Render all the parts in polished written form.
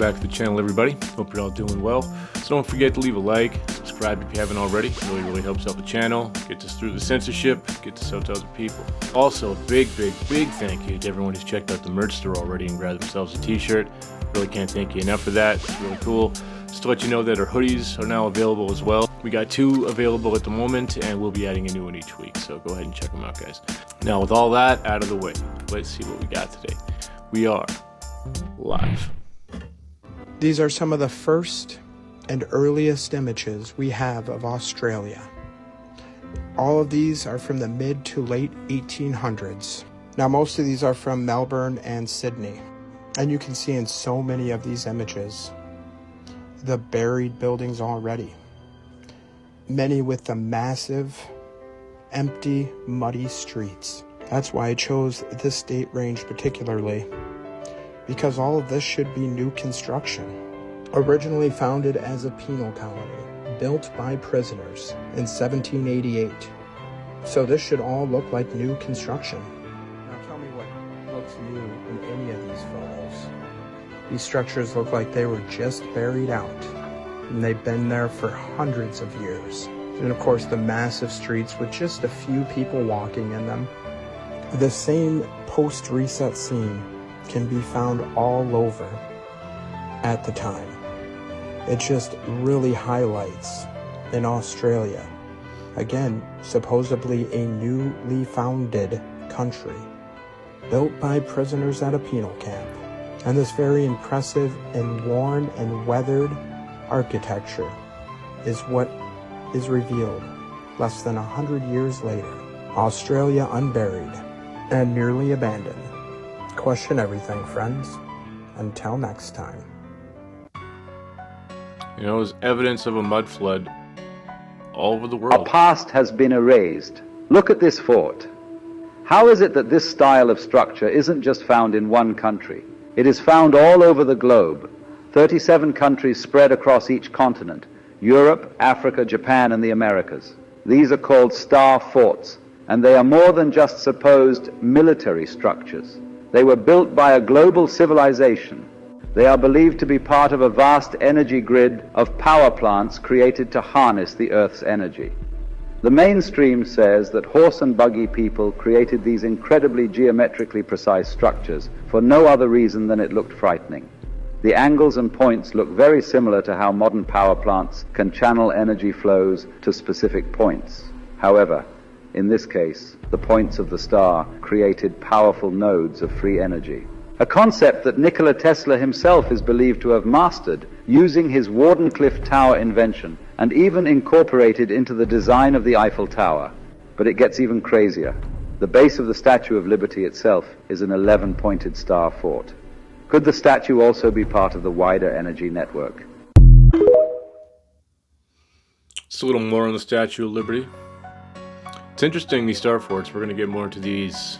back to the channel, everybody. Hope you're all doing well. So don't forget to leave a like, subscribe if you haven't already. It really helps out the channel, gets us through the censorship, gets us out to other people. Also, a big thank you to everyone who's checked out the merch store already and grabbed themselves a t-shirt. Really can't thank you enough for that. It's really cool. Just to let you know that our hoodies are now available as well. We got 2 available at the moment, and we'll be adding a new one each week, so go ahead and check them out, guys. Now, with all that out of the way, let's see what we got today. We are live. These are some of the first and earliest images we have of Australia. All of these are from the mid to late 1800s. Now, most of these are from Melbourne and Sydney, and you can see in so many of these images the buried buildings already. Many with the massive, empty, muddy streets. That's why I chose this date range particularly, because all of this should be new construction. Originally founded as a penal colony, built by prisoners in 1788. So this should all look like new construction. Now tell me what looks new in any of these photos. These structures look like they were just buried out, and they've been there for hundreds of years. And of course the massive streets with just a few people walking in them. The same post-reset scene can be found all over at the time. It just really highlights in Australia, again, supposedly a newly founded country, built by prisoners at a penal camp. And this very impressive and worn and weathered architecture is what is revealed less than 100 years later. Australia unburied and nearly abandoned. Question everything, friends. Until next time. You know, there's evidence of a mud flood all over the Our world. past has been erased. Look at this fort. How is it that this style of structure isn't just found in one country? It is found all over the globe. 37 countries spread across each continent: Europe, Africa, Japan, and the Americas. These are called star forts, and they are more than just supposed military structures. They were built by a global civilization. They are believed to be part of a vast energy grid of power plants created to harness the Earth's energy. The mainstream says that horse and buggy people created these incredibly geometrically precise structures for no other reason than it looked frightening. The angles and points look very similar to how modern power plants can channel energy flows to specific points. However, in this case, the points of the star created powerful nodes of free energy. A concept that Nikola Tesla himself is believed to have mastered using his Wardenclyffe Tower invention and even incorporated into the design of the Eiffel Tower. But it gets even crazier. The base of the Statue of Liberty itself is an 11-pointed star fort. Could the statue also be part of the wider energy network? Just a little more on the Statue of Liberty. It's interesting, these star forts. We're going to get more into these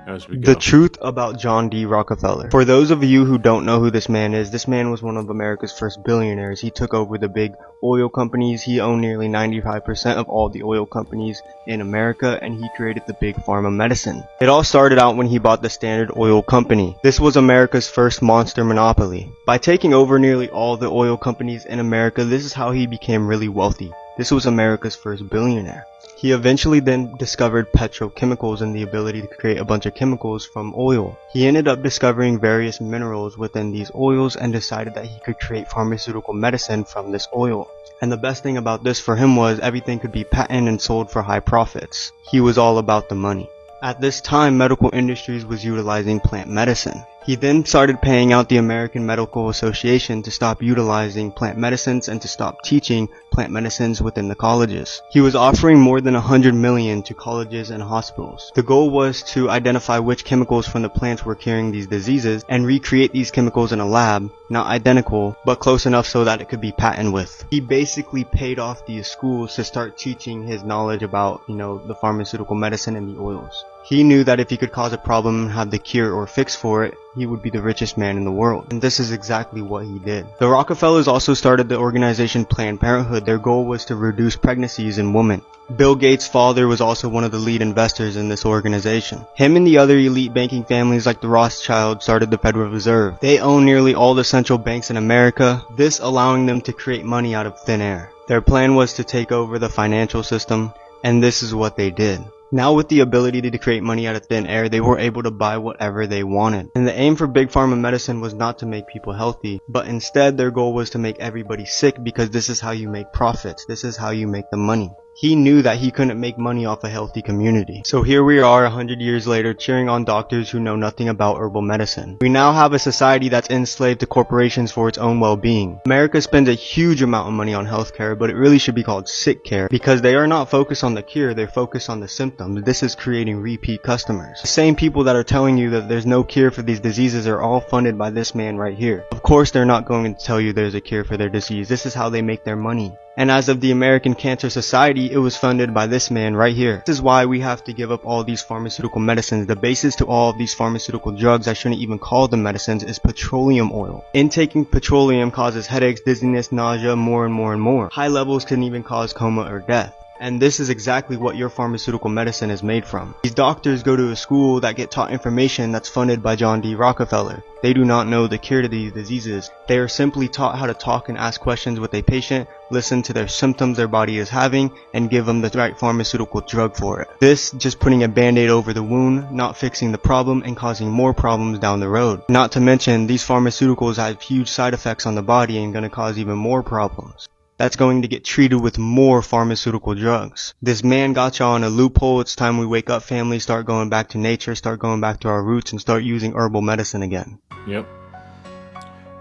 as we go. The truth about John D Rockefeller. For those of you who don't know who this man is, this man was one of America's first billionaires. He took over the big oil companies. He owned nearly 95% of all the oil companies in America, and he created the big pharma medicine. It all started out when he bought the Standard Oil Company. This was America's first monster monopoly. By taking over nearly all the oil companies in America, this is how he became really wealthy. This was America's first billionaire. He eventually then discovered petrochemicals and the ability to create a bunch of chemicals from oil. He ended up discovering various minerals within these oils and decided that he could create pharmaceutical medicine from this oil. And the best thing about this for him was everything could be patented and sold for high profits. He was all about the money. At this time, medical industries was utilizing plant medicine. He then started paying out the American Medical Association to stop utilizing plant medicines and to stop teaching plant medicines within the colleges. He was offering more than $100 million to colleges and hospitals. The goal was to identify which chemicals from the plants were curing these diseases and recreate these chemicals in a lab, not identical, but close enough so that it could be patented with. He basically paid off these schools to start teaching his knowledge about, the pharmaceutical medicine and the oils. He knew that if he could cause a problem and have the cure or fix for it, he would be the richest man in the world. And this is exactly what he did. The Rockefellers also started the organization Planned Parenthood. Their goal was to reduce pregnancies in women. Bill Gates' father was also one of the lead investors in this organization. Him and the other elite banking families like the Rothschilds started the Federal Reserve. They own nearly all the central banks in America, this allowing them to create money out of thin air. Their plan was to take over the financial system, and this is what they did. Now with the ability to create money out of thin air, they were able to buy whatever they wanted. And the aim for Big Pharma medicine was not to make people healthy, but instead their goal was to make everybody sick, because this is how you make profits. This is how you make the money. He knew that he couldn't make money off a healthy community. So here we are 100 years later cheering on doctors who know nothing about herbal medicine. We now have a society that's enslaved to corporations for its own well-being. America spends a huge amount of money on healthcare, but it really should be called sick care, because they are not focused on the cure, they're focused on the symptoms. This is creating repeat customers. The same people that are telling you that there's no cure for these diseases are all funded by this man right here. Of course they're not going to tell you there's a cure for their disease. This is how they make their money. And as of the American Cancer Society, it was funded by this man right here. This is why we have to give up all these pharmaceutical medicines. The basis to all of these pharmaceutical drugs, I shouldn't even call them medicines, is petroleum oil. Intaking petroleum causes headaches, dizziness, nausea, more and more and more. High levels can even cause coma or death. And this is exactly what your pharmaceutical medicine is made from. These doctors go to a school that get taught information that's funded by John D Rockefeller. They do not know the cure to these diseases. They are simply taught how to talk and ask questions with a patient, listen to their symptoms their body is having, and give them the right pharmaceutical drug for it. This just putting a band-aid over the wound, not fixing the problem, and causing more problems down the road. Not to mention, these pharmaceuticals have huge side effects on the body and gonna cause even more problems. That's going to get treated with more pharmaceutical drugs. This man got y'all in a loophole. It's time we wake up, family, start going back to nature, start going back to our roots, and start using herbal medicine again. Yep.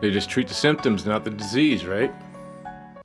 They just treat the symptoms, not the disease, right?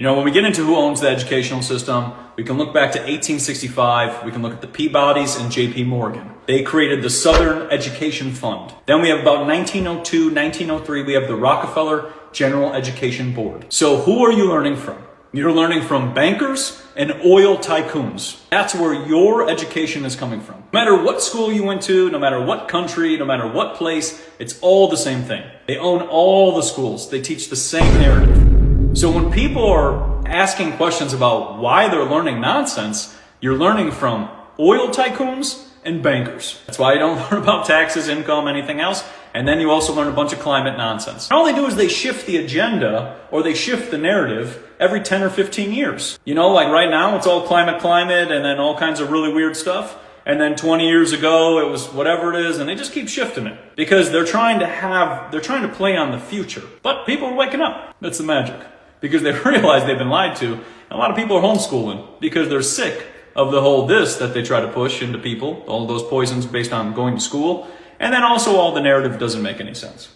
You know, when we get into who owns the educational system, we can look back to 1865. We can look at the Peabodys and J.P. Morgan. They created the Southern Education Fund. Then we have about 1902, 1903, we have the Rockefeller General Education Board. So who are you learning from? You're learning from bankers and oil tycoons. That's where your education is coming from. No matter what school you went to, no matter what country, no matter what place, it's all the same thing. They own all the schools. They teach the same narrative. So when people are asking questions about why they're learning nonsense, you're learning from oil tycoons and bankers. That's why you don't learn about taxes, income, anything else. And then you also learn a bunch of climate nonsense. And all they do is they shift the agenda, or they shift the narrative every 10 or 15 years. You know, like right now it's all climate, and then all kinds of really weird stuff. And then 20 years ago it was whatever it is, and they just keep shifting it. Because they're trying to play on the future. But people are waking up. That's the magic. Because they realize they've been lied to. And a lot of people are homeschooling because they're sick of the whole this that they try to push into people. All of those poisons based on going to school. And then also all the narrative doesn't make any sense.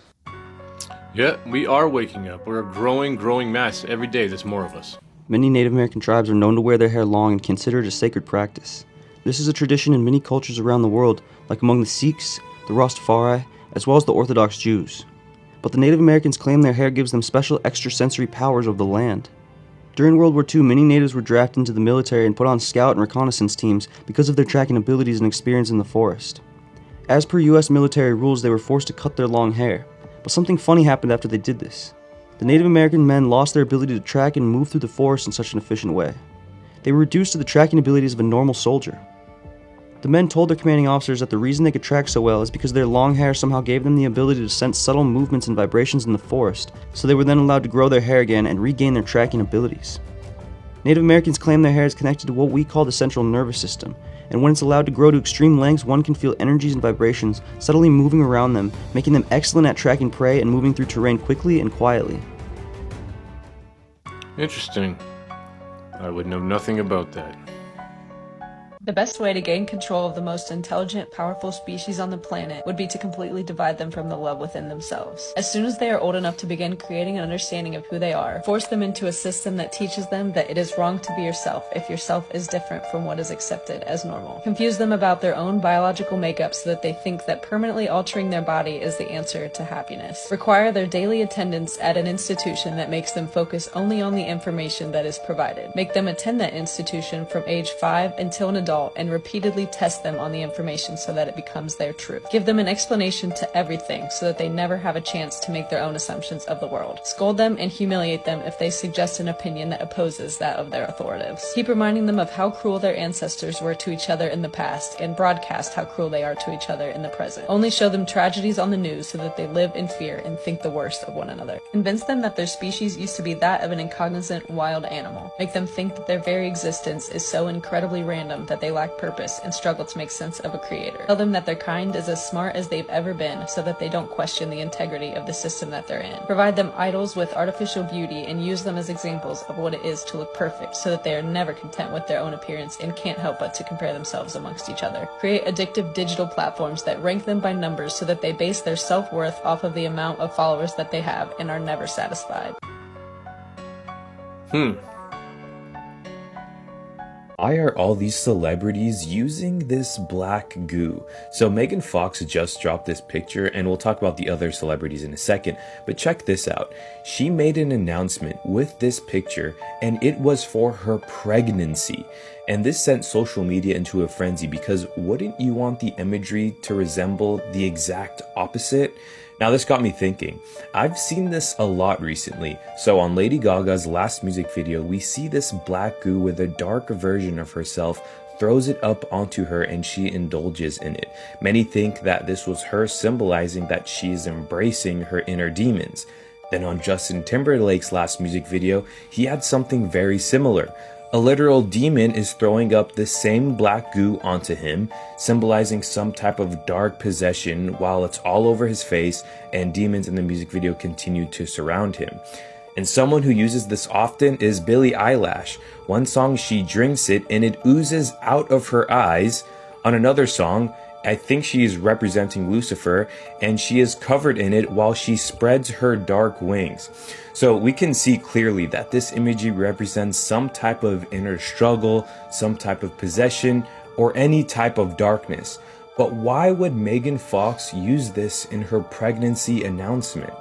Yeah, we are waking up. We're a growing mass. Every day there's more of us. Many Native American tribes are known to wear their hair long and consider it a sacred practice. This is a tradition in many cultures around the world, like among the Sikhs, the Rastafari, as well as the Orthodox Jews. But the Native Americans claim their hair gives them special extrasensory powers of the land. During World War II, many natives were drafted into the military and put on scout and reconnaissance teams because of their tracking abilities and experience in the forest. As per US military rules, they were forced to cut their long hair, but something funny happened after they did this. The Native American men lost their ability to track and move through the forest in such an efficient way. They were reduced to the tracking abilities of a normal soldier. The men told their commanding officers that the reason they could track so well is because their long hair somehow gave them the ability to sense subtle movements and vibrations in the forest, so they were then allowed to grow their hair again and regain their tracking abilities. Native Americans claim their hair is connected to what we call the central nervous system, and when it's allowed to grow to extreme lengths, one can feel energies and vibrations subtly moving around them, making them excellent at tracking prey and moving through terrain quickly and quietly. Interesting. I would know nothing about that. The best way to gain control of the most intelligent, powerful species on the planet would be to completely divide them from the love within themselves. As soon as they are old enough to begin creating an understanding of who they are, force them into a system that teaches them that it is wrong to be yourself if yourself is different from what is accepted as normal. Confuse them about their own biological makeup so that they think that permanently altering their body is the answer to happiness. Require their daily attendance at an institution that makes them focus only on the information that is provided. Make them attend that institution from age 5 until an adult result and repeatedly test them on the information so that it becomes their truth. Give them an explanation to everything so that they never have a chance to make their own assumptions of the world. Scold them and humiliate them if they suggest an opinion that opposes that of their authorities. Keep reminding them of how cruel their ancestors were to each other in the past and broadcast how cruel they are to each other in the present. Only show them tragedies on the news so that they live in fear and think the worst of one another. Convince them that their species used to be that of an incognizant wild animal. Make them think that their very existence is so incredibly random that they lack purpose and struggle to make sense of a creator. Tell them that their kind is as smart as they've ever been so that they don't question the integrity of the system that they're in. Provide them idols with artificial beauty and use them as examples of what it is to look perfect so that they are never content with their own appearance and can't help but to compare themselves amongst each other. Create addictive digital platforms that rank them by numbers so that they base their self-worth off of the amount of followers that they have and are never satisfied. Why are all these celebrities using this black goo? So Megan Fox just dropped this picture, and we'll talk about the other celebrities in a second, but check this out. She made an announcement with this picture, and it was for her pregnancy. And this sent social media into a frenzy because wouldn't you want the imagery to resemble the exact opposite? Now this got me thinking. I've seen this a lot recently. So on Lady Gaga's last music video, we see this black goo with a dark version of herself, throws it up onto her, and she indulges in it. Many think that this was her symbolizing that she is embracing her inner demons. Then on Justin Timberlake's last music video, he had something very similar. A literal demon is throwing up the same black goo onto him, symbolizing some type of dark possession while it's all over his face, and demons in the music video continue to surround him. And someone who uses this often is Billie Eilish. One song she drinks it and it oozes out of her eyes. On another song, I think she is representing Lucifer, and she is covered in it while she spreads her dark wings. So we can see clearly that this imagery represents some type of inner struggle, some type of possession, or any type of darkness. But why would Megan Fox use this in her pregnancy announcement?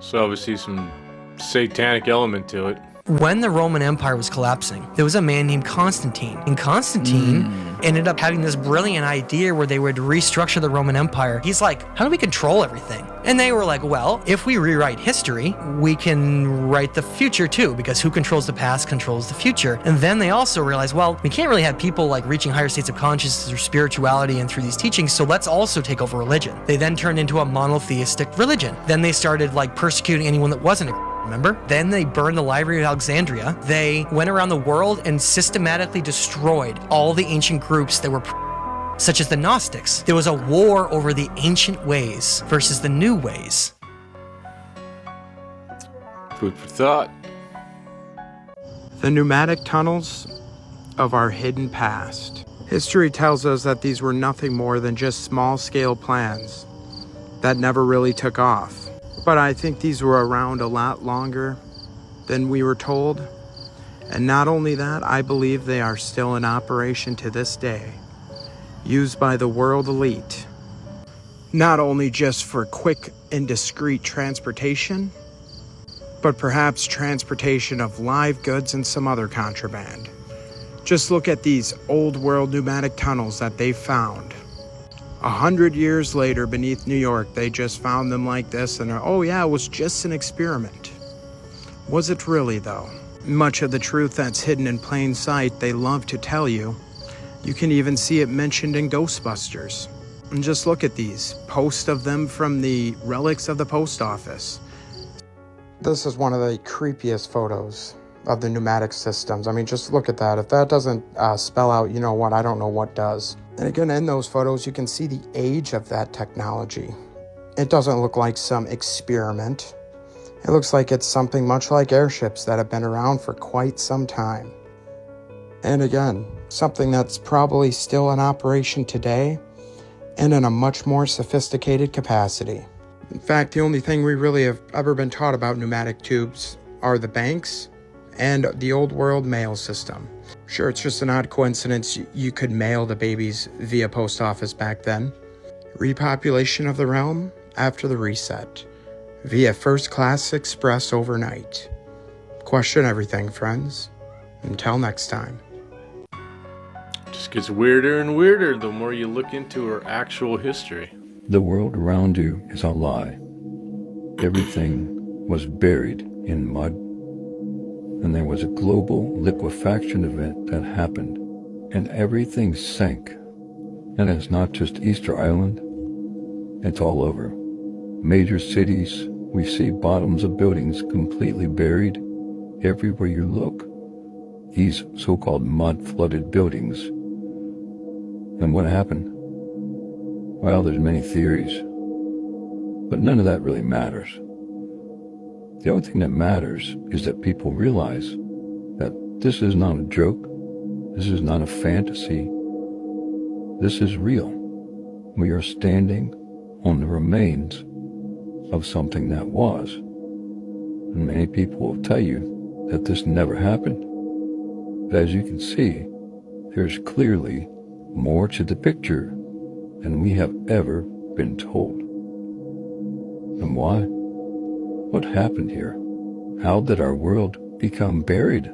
So obviously some satanic element to it. When the Roman Empire was collapsing, there was a man named Constantine. And Constantine ended up having this brilliant idea where they would restructure the Roman Empire. He's like, how do we control everything? And they were like, well, if we rewrite history, we can write the future too, because who controls the past controls the future. And then they also realized, well, we can't really have people like reaching higher states of consciousness through spirituality and through these teachings, so let's also take over religion. They then turned into a monotheistic religion. Then they started like persecuting anyone that wasn't a remember? Then they burned the Library of Alexandria. They went around the world and systematically destroyed all the ancient groups that were such as the Gnostics. There was a war over the ancient ways versus the new ways. Food for thought. The pneumatic tunnels of our hidden past. History tells us that these were nothing more than just small-scale plans that never really took off. But I think these were around a lot longer than we were told. And not only that, I believe they are still in operation to this day, used by the world elite. Not only just for quick and discreet transportation, but perhaps transportation of live goods and some other contraband. Just look at these old world pneumatic tunnels that they found. 100 years later, beneath New York, they just found them like this, and oh yeah, it was just an experiment. Was it really, though? Much of the truth that's hidden in plain sight, they love to tell you. You can even see it mentioned in Ghostbusters. And just look at these, posts of them from the relics of the post office. This is one of the creepiest photos of the pneumatic systems. I mean, just look at that. If that doesn't spell out, you know what, I don't know what does. And again, in those photos, you can see the age of that technology. It doesn't look like some experiment. It looks like it's something much like airships that have been around for quite some time. And again, something that's probably still in operation today and in a much more sophisticated capacity. In fact, the only thing we really have ever been taught about pneumatic tubes are the banks and the old world mail system. Sure, it's just an odd coincidence you could mail the babies via post office back then. Repopulation of the realm after the reset, via first class express overnight. Question everything, friends. Until next time. just gets weirder and weirder the more you look into her actual history. The world around you is a lie. Everything was buried in mud, and there was a global liquefaction event that happened, and everything sank. And it's not just Easter Island, it's all over. Major cities, we see bottoms of buildings completely buried everywhere you look. These so-called mud-flooded buildings. And what happened? Well, there's many theories, but none of that really matters. The only thing that matters is that people realize that this is not a joke, this is not a fantasy, this is real. We are standing on the remains of something that was. And many people will tell you that this never happened. But as you can see, there's clearly more to the picture than we have ever been told. And why? What happened here? How did our world become buried?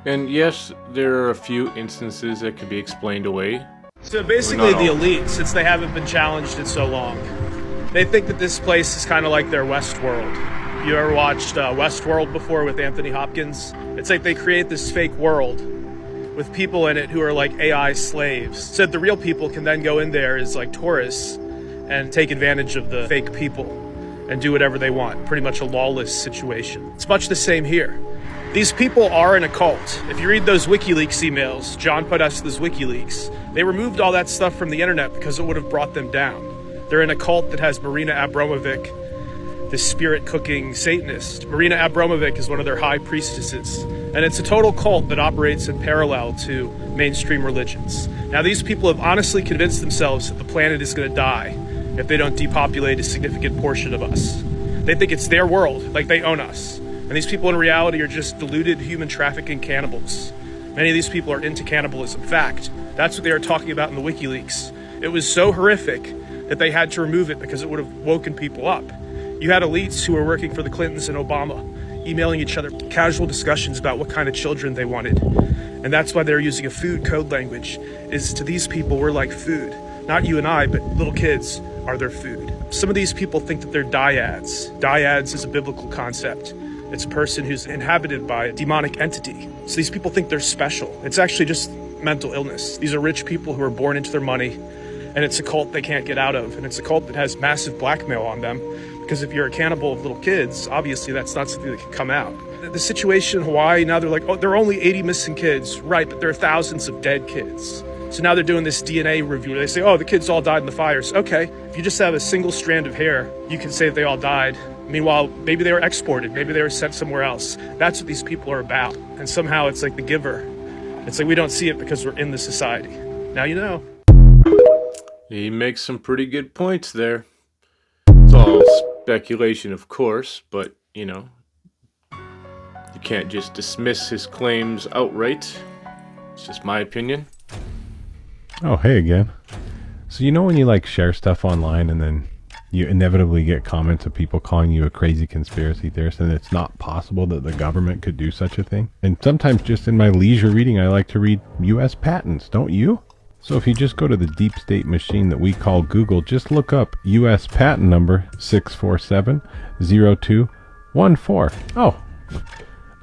And yes, there are a few instances that can be explained away. So basically the elite, since they haven't been challenged in so long, they think that this place is kind of like their Westworld. You ever watched Westworld before with Anthony Hopkins? It's like they create this fake world with people in it who are like AI slaves. So the real people can then go in there as like tourists and take advantage of the fake people and do whatever they want. Pretty much a lawless situation. It's much the same here. These people are in a cult. If you read those WikiLeaks emails, John Podesta's WikiLeaks, they removed all that stuff from the internet because it would have brought them down. They're in a cult that has Marina Abramovic, the spirit-cooking Satanist. Marina Abramovic is one of their high priestesses. And it's a total cult that operates in parallel to mainstream religions. Now, these people have honestly convinced themselves that the planet is going to die if they don't depopulate a significant portion of us. They think it's their world, like they own us. And these people in reality are just deluded human trafficking cannibals. Many of these people are into cannibalism. Fact, that's what they are talking about in the WikiLeaks. It was so horrific that they had to remove it because it would have woken people up. You had elites who were working for the Clintons and Obama, emailing each other casual discussions about what kind of children they wanted. And that's why they're using a food code language, is to these people, we're like food. Not you and I, but little kids are their food. Some of these people think that they're dyads. Dyads is a biblical concept. It's a person who's inhabited by a demonic entity. So these people think they're special. It's actually just mental illness. These are rich people who are born into their money, and it's a cult they can't get out of. And it's a cult that has massive blackmail on them, because if you're a cannibal of little kids, obviously that's not something that can come out. The situation in Hawaii, now they're like, oh, there are only 80 missing kids. Right, but there are thousands of dead kids. So now they're doing this DNA review. They say, oh, the kids all died in the fires. Okay, if you just have a single strand of hair, you can say that they all died. Meanwhile, maybe they were exported. Maybe they were sent somewhere else. That's what these people are about. And somehow it's like the giver. It's like we don't see it because we're in the society. Now you know. He makes some pretty good points there. It's all speculation, of course, but, you know, you can't just dismiss his claims outright. It's just my opinion. Oh, hey again. So you know when you like share stuff online and then you inevitably get comments of people calling you a crazy conspiracy theorist, and it's not possible that the government could do such a thing? And sometimes just in my leisure reading, I like to read U.S. patents, don't you? So if you just go to the deep state machine that we call Google, just look up U.S. patent number 6470214. Oh,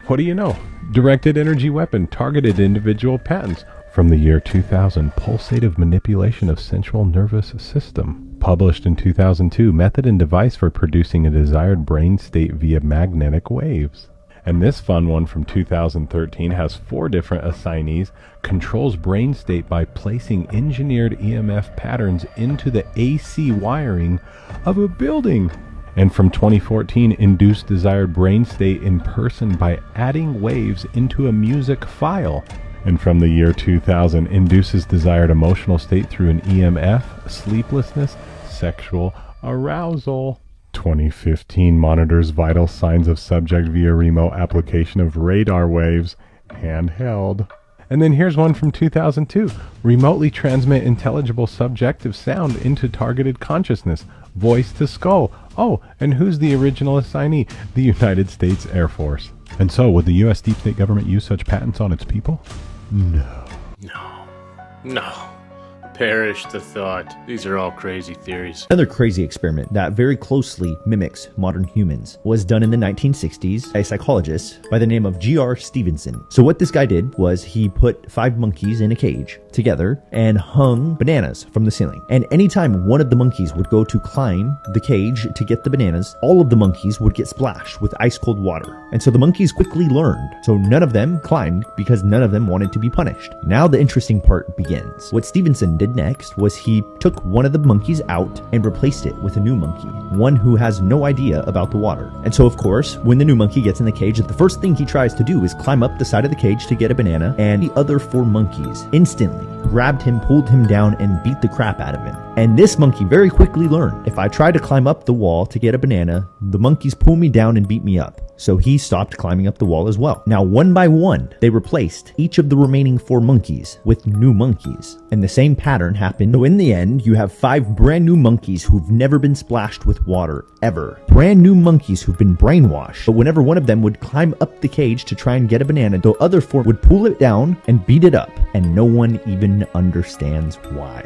what do you know? Directed energy weapon, targeted individual patents. From the year 2000, pulsative manipulation of central nervous system. Published in 2002, method and device for producing a desired brain state via magnetic waves. And this fun one from 2013 has 4 different assignees, controls brain state by placing engineered EMF patterns into the AC wiring of a building. And from 2014, induced desired brain state in person by adding waves into a music file. And from the year 2000, induces desired emotional state through an EMF, sleeplessness, sexual arousal. 2015, monitors vital signs of subject via remote application of radar waves, handheld. And then here's one from 2002, remotely transmit intelligible subjective sound into targeted consciousness, voice to skull. Oh, and who's the original assignee? The United States Air Force. And so, would the U.S. deep state government use such patents on its people? No. No. Perish the thought. These are all crazy theories. Another crazy experiment that very closely mimics modern humans was done in the 1960s by a psychologist by the name of G.R. Stevenson. So what this guy did was he put 5 monkeys in a cage together and hung bananas from the ceiling. And anytime one of the monkeys would go to climb the cage to get the bananas, all of the monkeys would get splashed with ice cold water. And so the monkeys quickly learned. So none of them climbed because none of them wanted to be punished. Now the interesting part begins. What Stevenson did next was he took one of the monkeys out and replaced it with a new monkey, one who has no idea about the water. And so of course, when the new monkey gets in the cage, the first thing he tries to do is climb up the side of the cage to get a banana, and the other 4 monkeys instantly grabbed him, pulled him down, and beat the crap out of him. And this monkey very quickly learned, if I try to climb up the wall to get a banana, the monkeys pull me down and beat me up. So he stopped climbing up the wall as well. Now, one by one, they replaced each of the remaining 4 monkeys with new monkeys. And the same pattern happened. So in the end, you have 5 brand new monkeys who've never been splashed with water, ever. Brand new monkeys who've been brainwashed. But whenever one of them would climb up the cage to try and get a banana, the other 4 would pull it down and beat it up. And no one even understands why.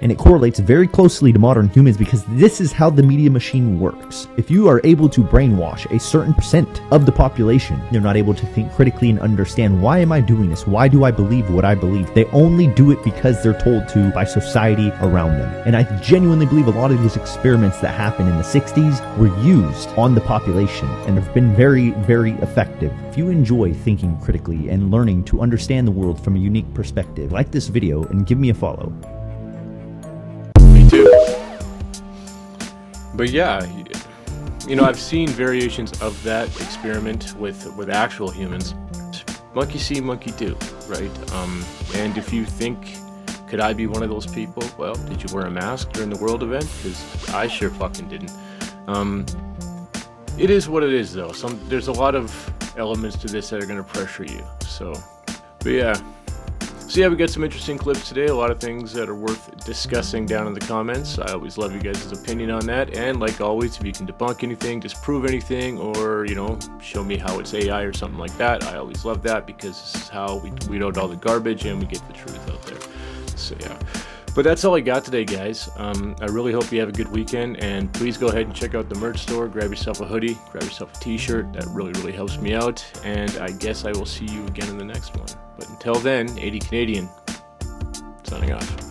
And it correlates very closely to modern humans because this is how the media machine works. If you are able to brainwash a certain percent of the population, they're not able to think critically and understand, why am I doing this? Why do I believe what I believe? They only do it because they're told to by society around them. And I genuinely believe a lot of these experiments that happened in the 60s were used on the population and have been very, very effective. If you enjoy thinking critically and learning to understand the world from a unique perspective, like this video and give me a follow. Too. But yeah, you know, I've seen variations of that experiment with actual humans. Monkey see, monkey do, right? And if you think, could I be one of those people? Well, did you wear a mask during the World event? Because I sure fucking didn't. It is what it is, though. There's a lot of elements to this that are going to pressure you. So, but yeah. So yeah, we got some interesting clips today, a lot of things that are worth discussing down in the comments. I always love you guys' opinion on that, and like always, if you can debunk anything, disprove anything, or, you know, show me how it's AI or something like that, I always love that, because this is how we weed out all the garbage and we get the truth out there. So yeah. But that's all I got today, guys. I really hope you have a good weekend, and please go ahead and check out the merch store. Grab yourself a hoodie, grab yourself a t-shirt. That really, really helps me out, and I guess I will see you again in the next one. But until then, 80 Canadian, signing off.